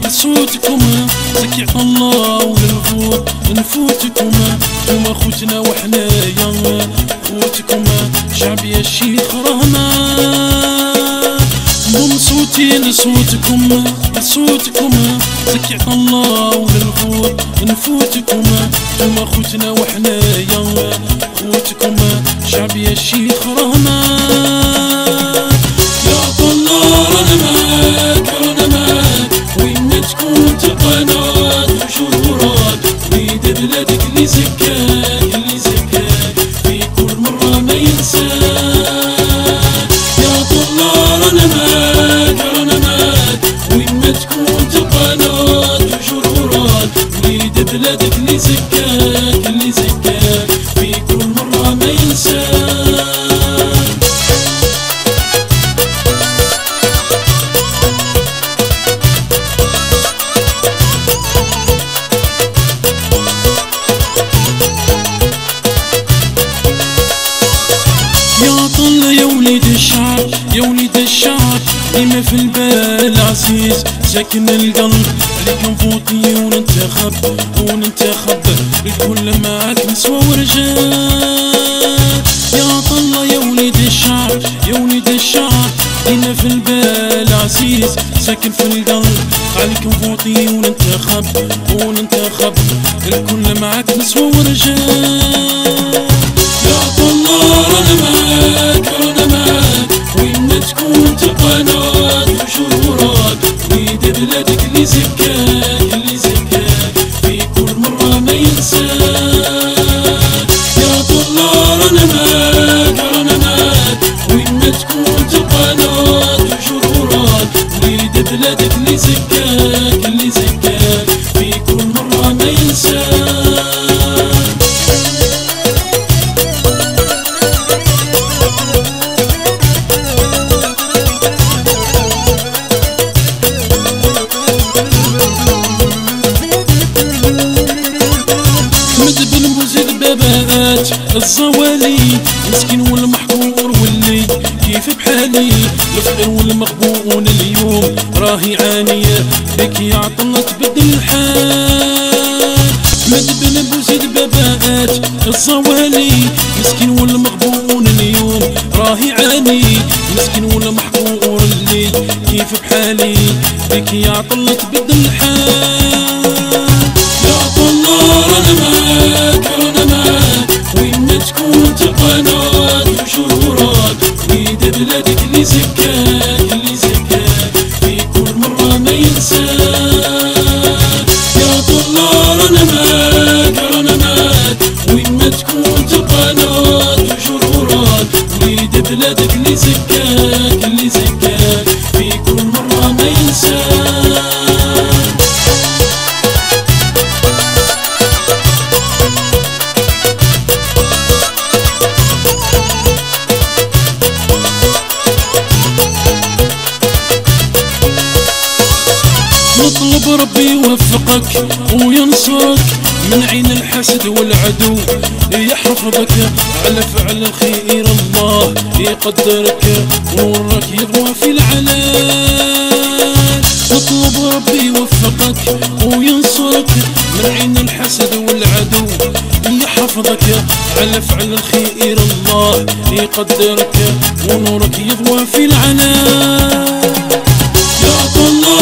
صوتكم زكي على الله وللفوت نفوتكم نتوما خوتنا وحنايا خوتكم شعبي يا الشيخ رهنا ضم صوتي لصوتكم زكي على الله وللفوت نفوتكم نتوما خوتنا وحنايا خوتكم شعبي يا الشيخ رهنا يا الله رانا معاك وين ما تكون تلقانا وشهورات وليد بلادك اللي زكاك في كل مرة ما ينساك يا الله رانا معاك وين ما تكون تلقانا وشهورات وليد بلادك اللي زكاك في كل مرة ما ينساك يا وليد الشعب ديما في البال عزيز ساكن القلب عليك نفوتي وننتخب الكل معاك نسوى ورجال يا طلة يا وليد الشعب ديما في البال عزيز ساكن في القلب عليك نفوتي وننتخب الكل معاك نسوى ورجال يا طلة رانا معاك وين ما تكون تلقانا وشهورات وليد بلادك اللي زكاك في كل مرة ما ينساك يا طلة رانا معاك وين ما تكون تلقانا وشهورات وليد بلادك اللي زكاك في كل مرة ما ينساك الزوالي مسكين والمحقور واللي كيف بحالي الفقير والمغبون اليوم راهي عانية بك يا عطلة تبدل الحال احمد بن بوزيد بابات الزوالي مسكين والمغبون اليوم راهي عاني مسكين والمحقور اللي كيف بحالي بك يا عطلة تبدل الحال يا طلة رانا معاك وين ما تكون تلقانا وشهورات وليد بلادك اللي زكاك في كل مرة ما ينساك يا طلة رانا معاك وين ما تكون تلقانا وشهورات وليد بلادك اللي زكاك في كل مرة ما ينساك نطلب ربي يوفقك وينصرك من عين الحسد والعدو يحفظك على فعل الخير الله يقدرك ونورك يضوى في العلان نطلب ربي يوفقك وينصرك من عين الحسد والعدو يحفظك على فعل الخير الله يقدرك ونورك يضوى في العلان يا طلة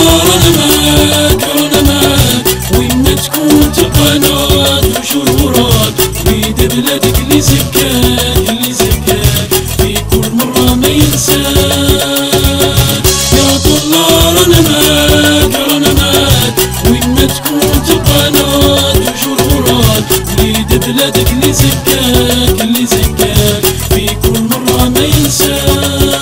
رانا معاك وين ما تكون تلقانا وشهورات وليد بلادك اللي زكاك في كل مرة ما ينساك يا طلة رانا معاك وين ما تكون تلقانا وشهورات وليد بلادك اللي زكاك في كل مرة ما ينساك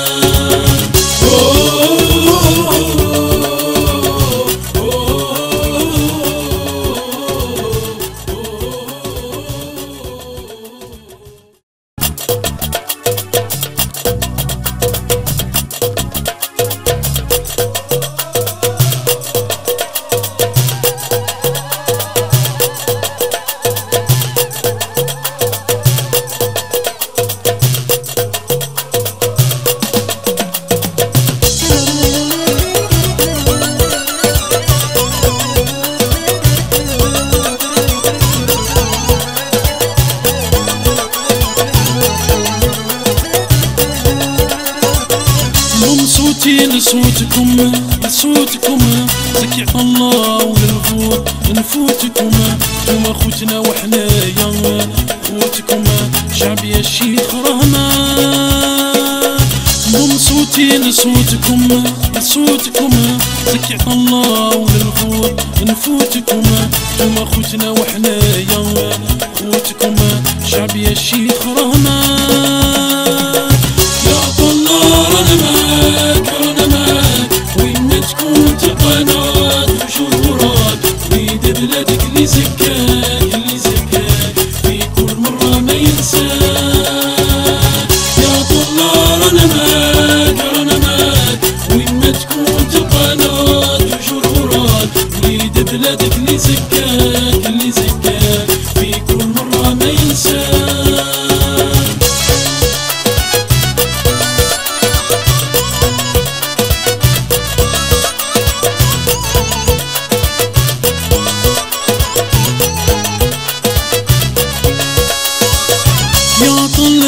صوتي لصوتكم لصوتكم، زكي الله وللفوت نفوتكم، نتوما خوتنا وحنايا خوتكم، شعبي الشيخ رهنا. ضم صوتي لصوتكم لصوتكم، زكي الله وللفوت نفوتكم، نتوما خوتنا وحنايا خوتكم، شعبي الشيخ رهنا. يا الله رانا معاك رانا معاك، وين ما تكون تلقاناك وشهورات، وليد بلادك اللي زكاك اللي زكاك في كل مرة ما ينساك. يا الله رانا معاك رانا معاك، وين ما تكون تلقاناك وشهورات، وليد بلادك اللي زكاك اللي زكاك في كل مرة ما ينساك.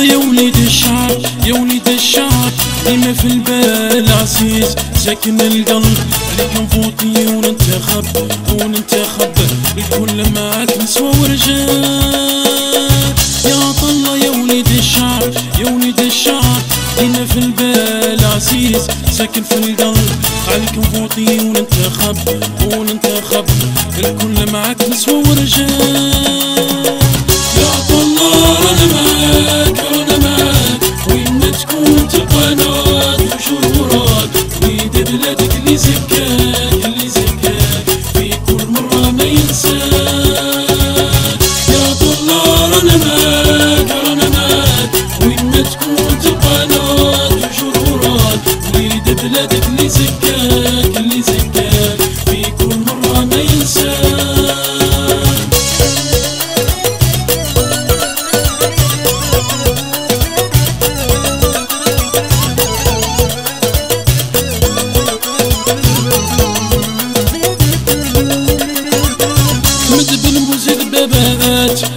يا وليد الشعب يا وليد الشعب، ديما في البال عزيز ساكن القلب، عليك نفوتي وننتخب وننتخب، الكل معاك نسوى ورجال. يا طلة يا وليد الشعب يا وليد الشعب، ديما في البال عزيز ساكن في القلب، عليك نفوتي وننتخب وننتخب، الكل معاك نسوى ورجال. يا طلة رانا معاك رانا معاك، وين ما تكون تلقاناك وشهورات، وليد بلادك اللي زكاك اللي زكاك في كل مرة ما ينساك. يا طلة رانا معاك رانا معاك، وين ما تكون تلقاناك وشهورات، وليد بلادك اللي زكاك اللي زكاك في كل مرة ما ينساك.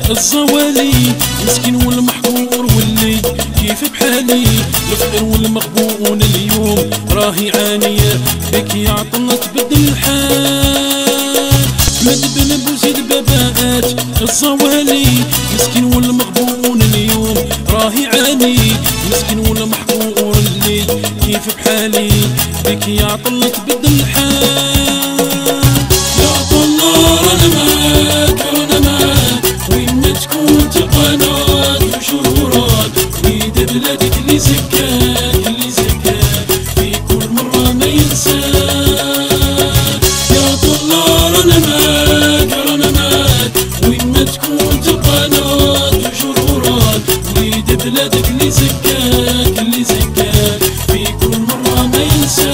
الزوالي مسكين والمحقور واللي كيف بحالي، الفقير والمغبون اليوم راهي عانية، بك يا عطلة تبدل الحال. مد بن بوزيد بابات الزوالي، مسكين والمغبون اليوم راهي عاني، مسكين والمحقور اللي كيف بحالي، بك يا عطلة تبدل الحال. يا عطلة رانا معاك رانا معاك، وين ما تكون تلقاناك وشهورات، وليد بلادك اللي زكاك اللي زكاك في كل مرة ما ينساك. يا طلة رانا معاك رانا معاك، وين ما تكون تلقاناك وشهورات، وليد بلادك اللي زكاك اللي زكاك في كل مرة ما ينساك.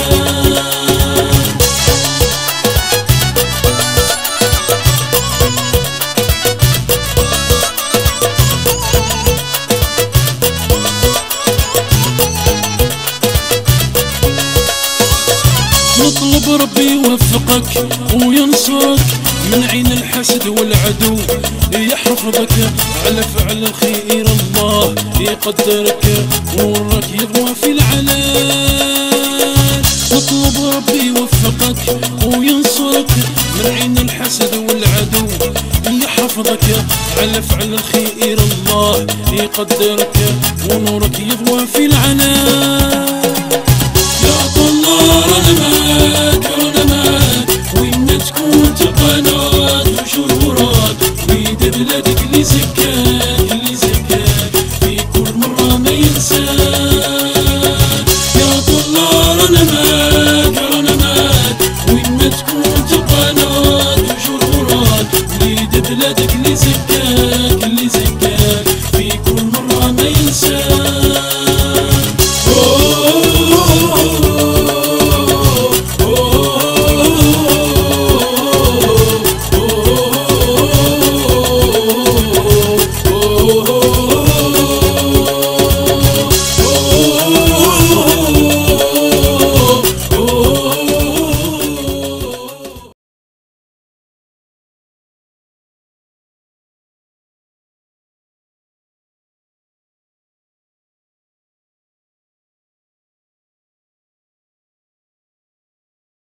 نطلب ربي يوفقك وينصرك من عين الحسد والعدو، يحفظك على فعل الخير الله يقدرك ونورك يضوى في العلان. نطلب ربي يوفقك وينصرك من عين الحسد والعدو، يحفظك على فعل الخير الله يقدرك ونورك يضوى في العلان. يا طلة رانا معاك رانا معاك، وين ما تكون تلقاناك وشهورات، وليد بلادك اللي زكاك اللي زكاك في كل مرة ما ينساك. يا طلة رانا معاك رانا معاك، وين ما تكون تلقاناك وشهورات، وليد بلادك اللي زكاك